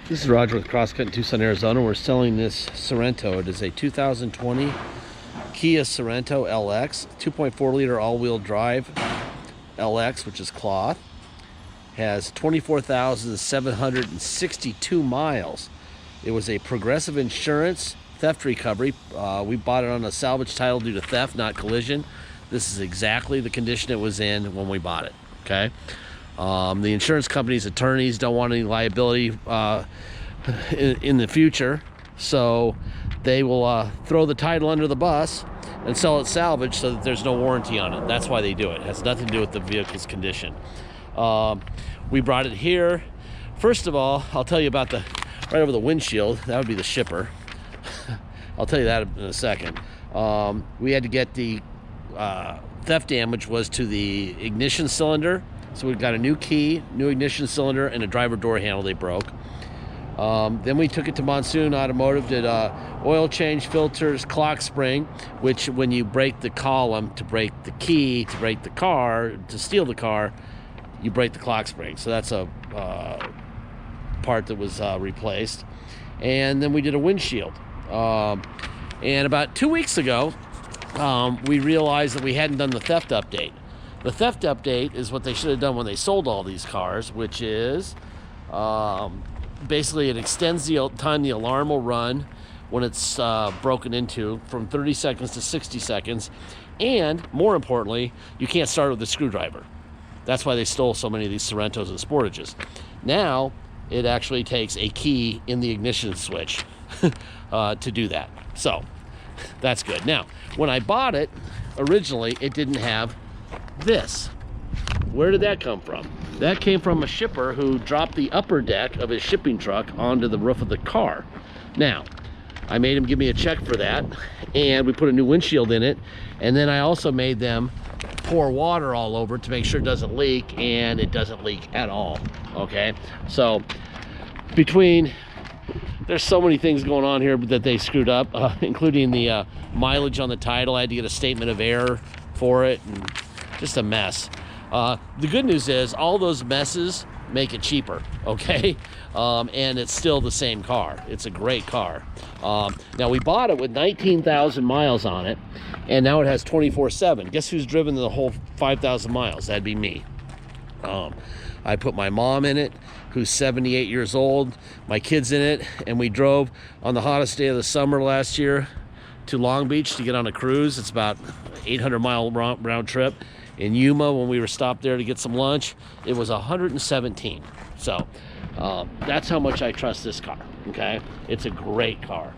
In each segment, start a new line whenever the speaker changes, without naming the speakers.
This is Roger with Crosscut in Tucson, Arizona. We're selling this Sorento. It is a 2020 Kia Sorento LX, 2.4 liter all-wheel drive LX, which is cloth. Has 24,762 miles. It was a Progressive Insurance theft recovery. We bought it on a salvage title due to theft, not collision. This is exactly the condition it was in when we bought it, okay? The insurance company's attorneys don't want any liability in the future, so they will throw the title under the bus and sell it salvage so that there's no warranty on it. That's why they do it. It has nothing to do with the vehicle's condition. We brought it here. First of all, I'll tell you about the right over the windshield. That would be the shipper. I'll tell you that in a second. We had to get the theft damage was to the ignition cylinder. So we've got a new key, new ignition cylinder, and a driver door handle they broke. Then we took it to Monsoon Automotive, did oil change, filters, clock spring, which when you break the column to break the key, to break the car, to steal the car, you break the clock spring. So that's a part that was replaced. And then we did a windshield. And about 2 weeks ago, we realized that we hadn't done the theft update. The theft update is what they should have done when they sold all these cars, which is basically it extends the time the alarm will run when it's broken into from 30 seconds to 60 seconds. And more importantly, you can't start with a screwdriver. That's why they stole so many of these Sorentos and Sportages. Now, it actually takes a key in the ignition switch to do that. So, that's good. Now, when I bought it, originally, it didn't have this. Where did that come from? That came from a shipper who dropped the upper deck of his shipping truck onto the roof of the car. Now, I made him give me a check for that, and we put a new windshield in it, and then I also made them pour water all over it to make sure it doesn't leak, and it doesn't leak at all, okay? So, there's so many things going on here that they screwed up, including the mileage on the title. I had to get a statement of error for it, and just a mess. The good news is all those messes make it cheaper, okay? And it's still the same car. It's a great car. Now, we bought it with 19,000 miles on it, and now it has 24/7. Guess who's driven the whole 5,000 miles? That'd be me. I put my mom in it, who's 78 years old, my kids in it, and we drove on the hottest day of the summer last year to Long Beach to get on a cruise. It's about 800-mile round trip. In Yuma, when we were stopped there to get some lunch, it was 117. So that's how much I trust this car, okay? It's a great car.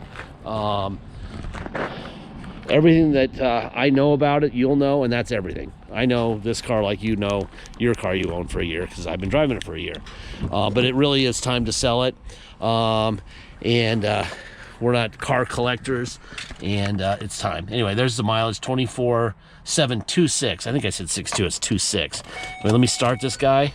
Everything that I know about it, you'll know, and that's everything. I know this car like you know your car you own for a year, because I've been driving it for a year. But it really is time to sell it. We're not car collectors, and it's time. Anyway, there's the mileage, 24,726. I think I said 62, it's 26. Wait, let me start this guy.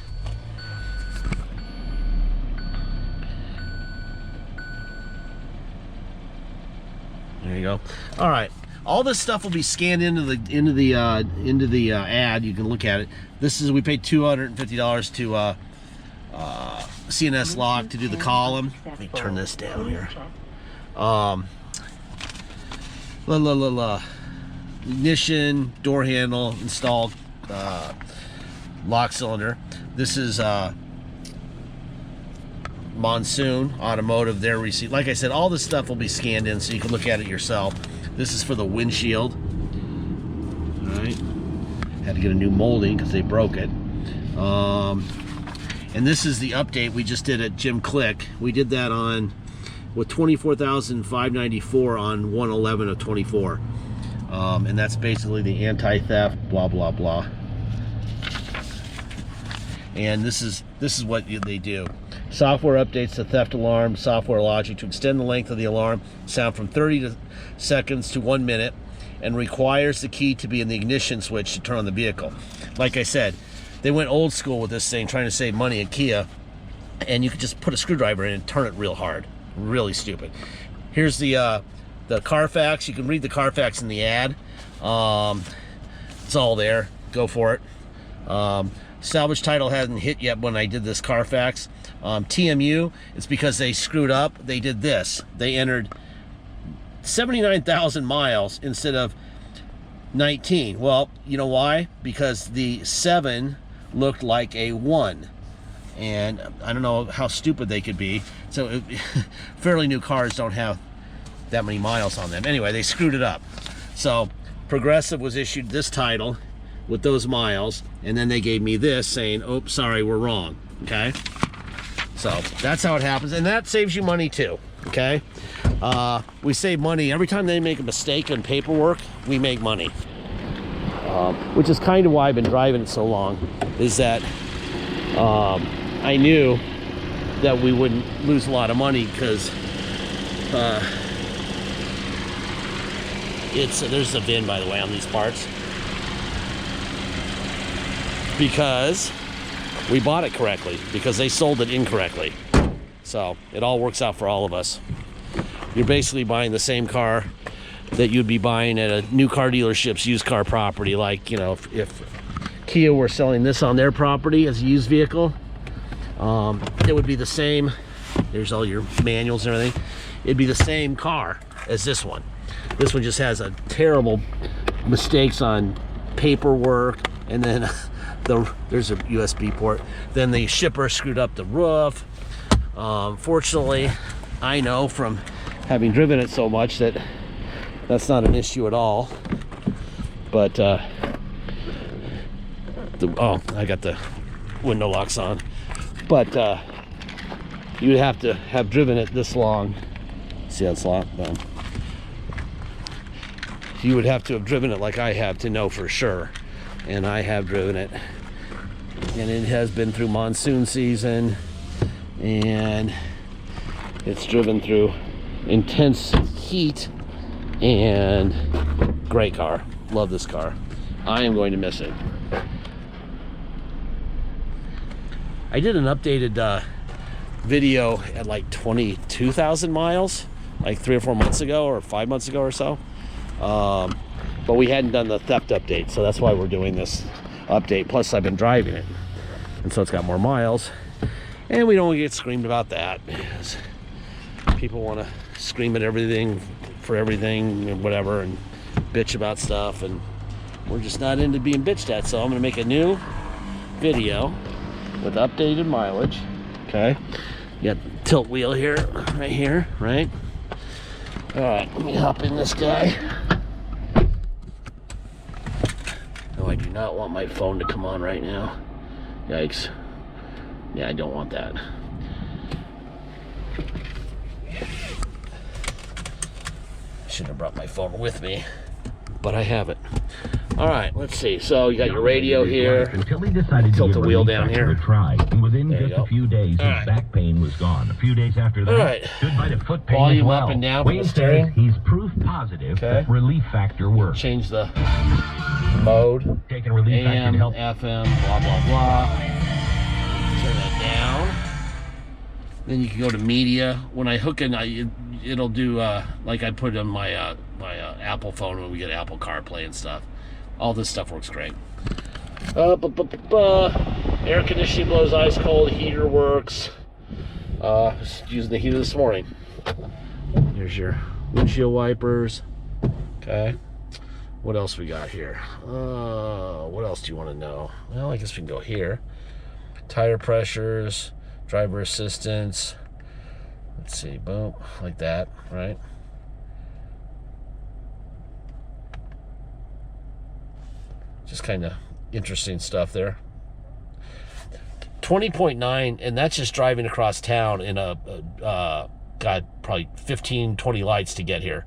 There you go. All right. All this stuff will be scanned into the ad. You can look at it. This is, we paid $250 to CNS Lock to do the column. Let me turn this down here. Ignition, door handle, installed lock cylinder. This is Monsoon Automotive, their receipt. Like I said, all this stuff will be scanned in so you can look at it yourself. This is for the windshield. All right. Had to get a new molding because they broke it. And this is the update we just did at Jim Click. We did that on with 24,594 on 111 of 24. And that's basically the anti-theft, blah, blah, blah. And this is what they do. Software updates the theft alarm software logic to extend the length of the alarm sound from 30 seconds to 1 minute, and requires the key to be in the ignition switch to turn on the vehicle. Like I said, they went old school with this thing, trying to save money at Kia, and you could just put a screwdriver in and turn it real hard. Really stupid. Here's the Carfax. You can read the Carfax in the ad. It's all there. Go for it. Salvage title hasn't hit yet when I did this Carfax, TMU, it's because they screwed up. They did this. They entered 79,000 miles instead of 19. Well, you know why? Because the 7 looked like a 1. And I don't know how stupid they could be. So fairly new cars don't have that many miles on them. Anyway, they screwed it up. So Progressive was issued this title with those miles, and then they gave me this saying, "Oh, sorry, we're wrong." Okay, so that's how it happens, and that saves you money too. Okay, we save money every time they make a mistake in paperwork. We make money, which is kind of why I've been driving it so long. Is that I knew that we wouldn't lose a lot of money because there's a VIN, by the way, on these parts, because we bought it correctly, because they sold it incorrectly. So it all works out for all of us. You're basically buying the same car that you'd be buying at a new car dealership's used car property. Like, you know, if Kia were selling this on their property as a used vehicle, it would be the same. There's all your manuals and everything. It'd be the same car as this one. This one just has a terrible mistakes on paperwork, and then there's a USB port. Then the shipper screwed up the roof. Fortunately, I know from having driven it so much that that's not an issue at all. But oh, I got the window locks on. But you'd have to have driven it this long. See how it's locked? No. You would have to have driven it like I have to know for sure. And I have driven it. And it has been through monsoon season. And it's driven through intense heat. And great car. Love this car. I am going to miss it. I did an updated video at like 22,000 miles, like 3 or 4 months ago, or 5 months ago or so. But we hadn't done the theft update, so that's why we're doing this update. Plus, I've been driving it, and so it's got more miles. And we don't get screamed about that, because people want to scream at everything for everything and whatever, and bitch about stuff, and we're just not into being bitched at. So I'm going to make a new video with updated mileage. Okay, you got the tilt wheel here, right here, right? All right, let me hop in this guy. No, I do not want my phone to come on right now. Yikes. Yeah, I don't want that. Should have brought my phone with me, but I have it. All right, let's see. So you got your radio here.
Until he decided
tilt the wheel down here.
Try, and within just a few days, his back pain was gone. A few days after that, goodbye to foot pain
Volume
as well.
up and down from the
Wade
steering.
says he's proof positive that relief factor works.
Change the mode.
Taking relief factor
AM,
to help.
FM, blah blah blah. Turn that down. Then you can go to media. When I hook in, it'll do like I put on my my Apple phone when we get Apple CarPlay and stuff. All this stuff works great. Air conditioning blows ice cold. Heater works. Just using the heater this morning. Here's your windshield wipers. Okay. What else we got here? What else do you want to know? Well, I guess we can go here. Tire pressures, driver assistance. Let's see, boom, like that, right? Just kind of interesting stuff there. 20.9, and that's just driving across town in a God, probably 15, 20 lights to get here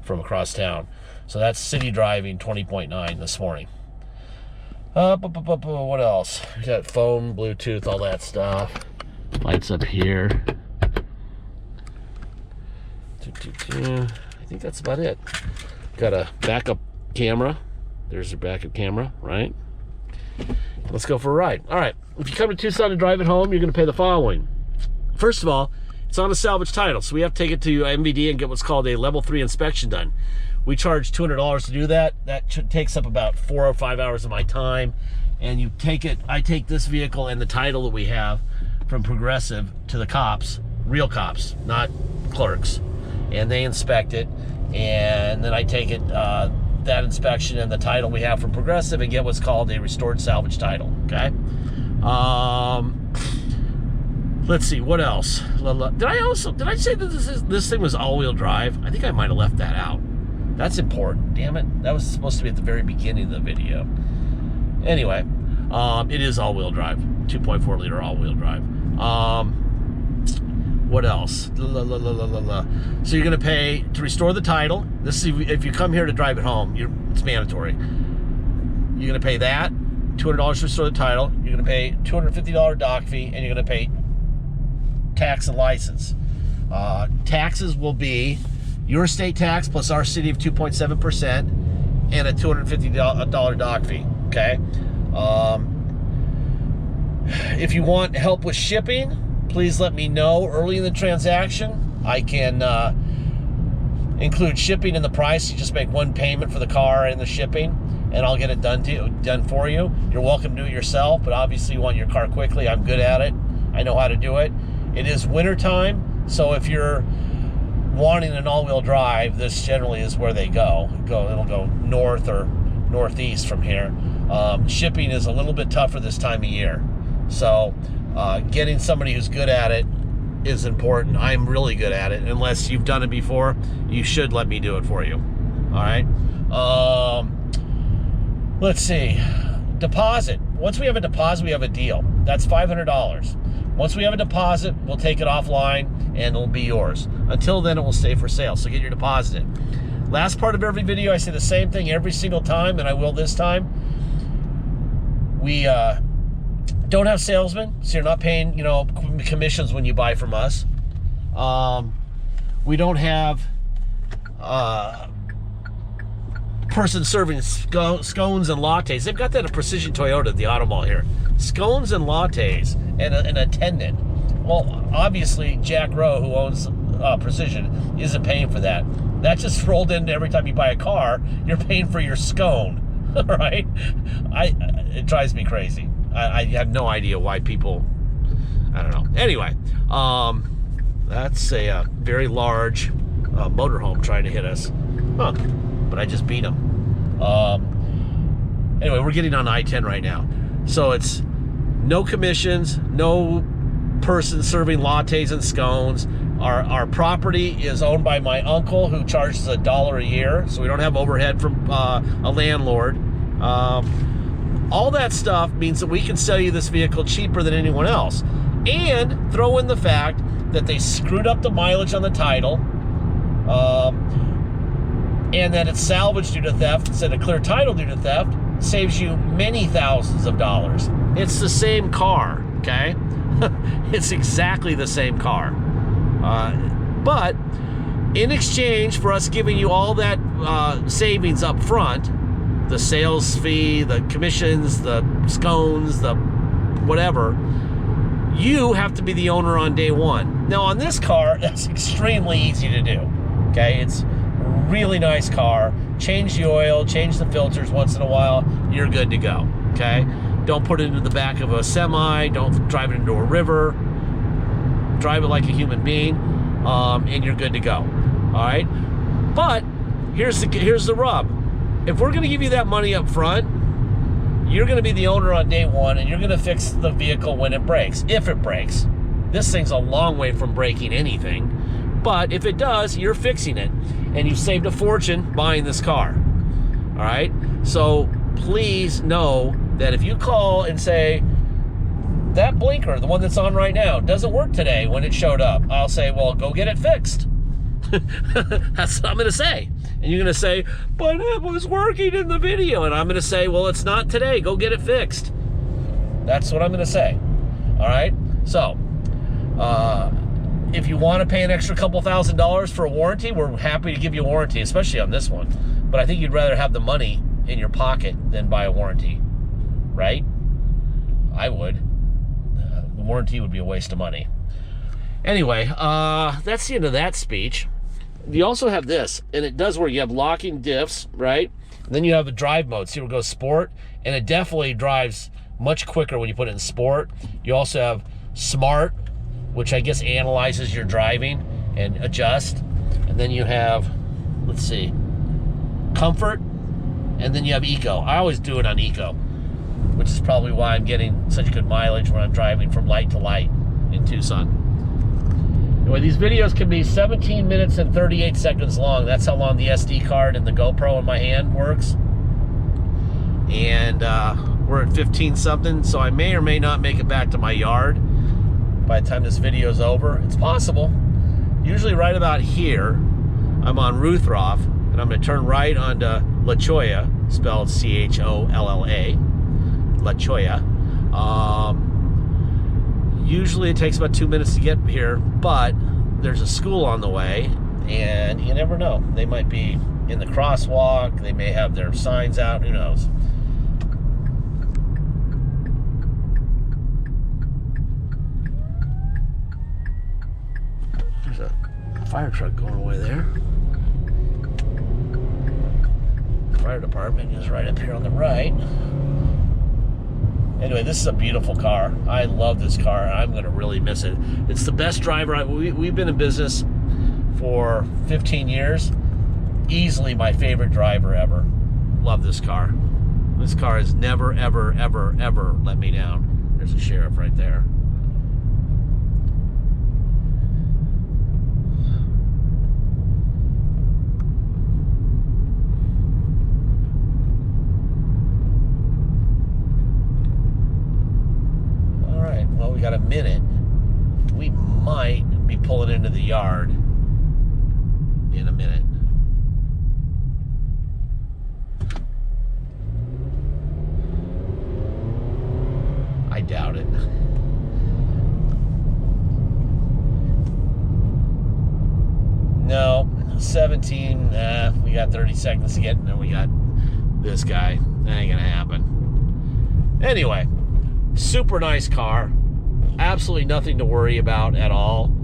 from across town. So that's city driving 20.9 this morning. What else? We got phone, Bluetooth, all that stuff. Lights up here. I think that's about it. Got a backup camera. There's your backup camera, right? Let's go for a ride. All right, if you come to Tucson to drive it home, you're going to pay the following. First of all, it's on a salvage title, so we have to take it to MVD and get what's called a level 3 inspection done. We charge $200 to do that. That takes up about 4 or 5 hours of my time. And you take it, I take this vehicle and the title that we have from Progressive to the cops, real cops, not clerks, and they inspect it, and then I take it, that inspection and the title we have from Progressive, and get what's called a restored salvage title. Okay. Let's see, what else? Did I say that this thing was all-wheel drive? I think I might have left that out. That's important. Damn it. That was supposed to be at the very beginning of the video. Anyway, it is all-wheel drive. 2.4 liter all-wheel drive. What else? So you're going to pay to restore the title. This is if you come here to drive it home. It's mandatory. You're going to pay that, $200 to restore the title. You're going to pay $250 dock fee, and you're going to pay tax and license. Taxes will be your state tax plus our city of 2.7% and a $250 dock fee. Okay. If you want help with shipping, please let me know early in the transaction. I can include shipping in the price. You just make one payment for the car and the shipping, and I'll get it done for you. You're welcome to do it yourself, but obviously you want your car quickly. I'm good at it. I know how to do it. It is winter time, so if you're wanting an all-wheel drive, this generally is where they go. It'll go north or northeast from here. Shipping is a little bit tougher this time of year, so getting somebody who's good at it is important. I'm really good at it. Unless you've done it before, you should let me do it for you. All right. Let's see. Deposit. Once we have a deposit, we have a deal. That's $500. Once we have a deposit, we'll take it offline and it'll be yours. Until then, it will stay for sale. So get your deposit in. Last part of every video, I say the same thing every single time, and I will this time. We don't have salesmen, so you're not paying, commissions when you buy from us. We don't have person serving scones and lattes. They've got that at Precision Toyota at the Auto Mall here. Scones and lattes and an attendant. Well, obviously, Jack Rowe, who owns Precision, isn't paying for that. That just rolled in every time you buy a car. You're paying for your scone, right? It drives me crazy. I have no idea why people, I don't know. Anyway, that's a very large motorhome trying to hit us. Huh. But I just beat them. Anyway, we're getting on I-10 right now. So it's no commissions, no person serving lattes and scones. Our property is owned by my uncle, who charges $1 a year, so we don't have overhead from a landlord. All that stuff means that we can sell you this vehicle cheaper than anyone else. And throw in the fact that they screwed up the mileage on the title, and that it's salvaged due to theft instead of clear title due to theft, saves you many thousands of dollars. It's the same car, okay? It's exactly the same car. But in exchange for us giving you all that savings up front, the sales fee, the commissions, the scones, the whatever, you have to be the owner on day one. Now on this car, that's extremely easy to do, okay? It's a really nice car. Change the oil, change the filters once in a while, you're good to go, okay? Don't put it into the back of a semi, don't drive it into a river, drive it like a human being, and you're good to go, all right? But here's the rub. If we're gonna give you that money up front, you're gonna be the owner on day one, and you're gonna fix the vehicle when it breaks, if it breaks. This thing's a long way from breaking anything, but if it does, you're fixing it, and you've saved a fortune buying this car, all right? So please know that if you call and say, that blinker, the one that's on right now, doesn't work today when it showed up, I'll say, well, go get it fixed. That's what I'm gonna say. And you're gonna say, but it was working in the video. And I'm gonna say, well, it's not today, go get it fixed. That's what I'm gonna say, all right? So, if you wanna pay an extra couple $1,000s for a warranty, we're happy to give you a warranty, especially on this one. But I think you'd rather have the money in your pocket than buy a warranty, right? I would. The warranty would be a waste of money. Anyway, that's the end of that speech. You also have this, and it does work. You have locking diffs, right? And then you have a drive mode. See where it goes sport, and it definitely drives much quicker when you put it in sport. You also have Smart, which I guess analyzes your driving and adjust. And then you have, let's see, Comfort, and then you have Eco. I always do it on Eco, which is probably why I'm getting such good mileage when I'm driving from light to light in Tucson. Anyway, these videos can be 17 minutes and 38 seconds long. That's how long the SD card and the GoPro in my hand works. And we're at 15 something, so I may or may not make it back to my yard by the time this video is over. It's possible. Usually right about here, I'm on Ruthroff, and I'm going to turn right onto La Cholla, spelled C-H-O-L-L-A, La Cholla. Usually it takes about 2 minutes to get here, but there's a school on the way, and you never know. They might be in the crosswalk, they may have their signs out, who knows. There's a fire truck going away there. Fire department is right up here on the right. Anyway, this is a beautiful car. I love this car. I'm going to really miss it. It's the best driver. We've been in business for 15 years. Easily my favorite driver ever. Love this car. This car has never, ever, ever, ever let me down. There's a sheriff right there. Well, we got a minute. We might be pulling into the yard in a minute. I doubt it. No, 17. We got 30 seconds to get, and then we got this guy. That ain't gonna happen. Anyway, super nice car. Absolutely nothing to worry about at all.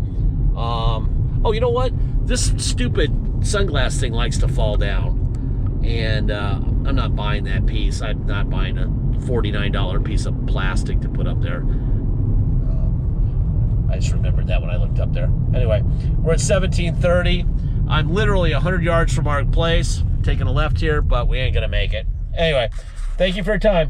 Oh, you know what? This stupid sunglass thing likes to fall down. And I'm not buying that piece. I'm not buying a $49 piece of plastic to put up there. I just remembered that when I looked up there. Anyway, we're at 17:30. I'm literally 100 yards from our place. Taking a left here, but we ain't gonna make it. Anyway, thank you for your time.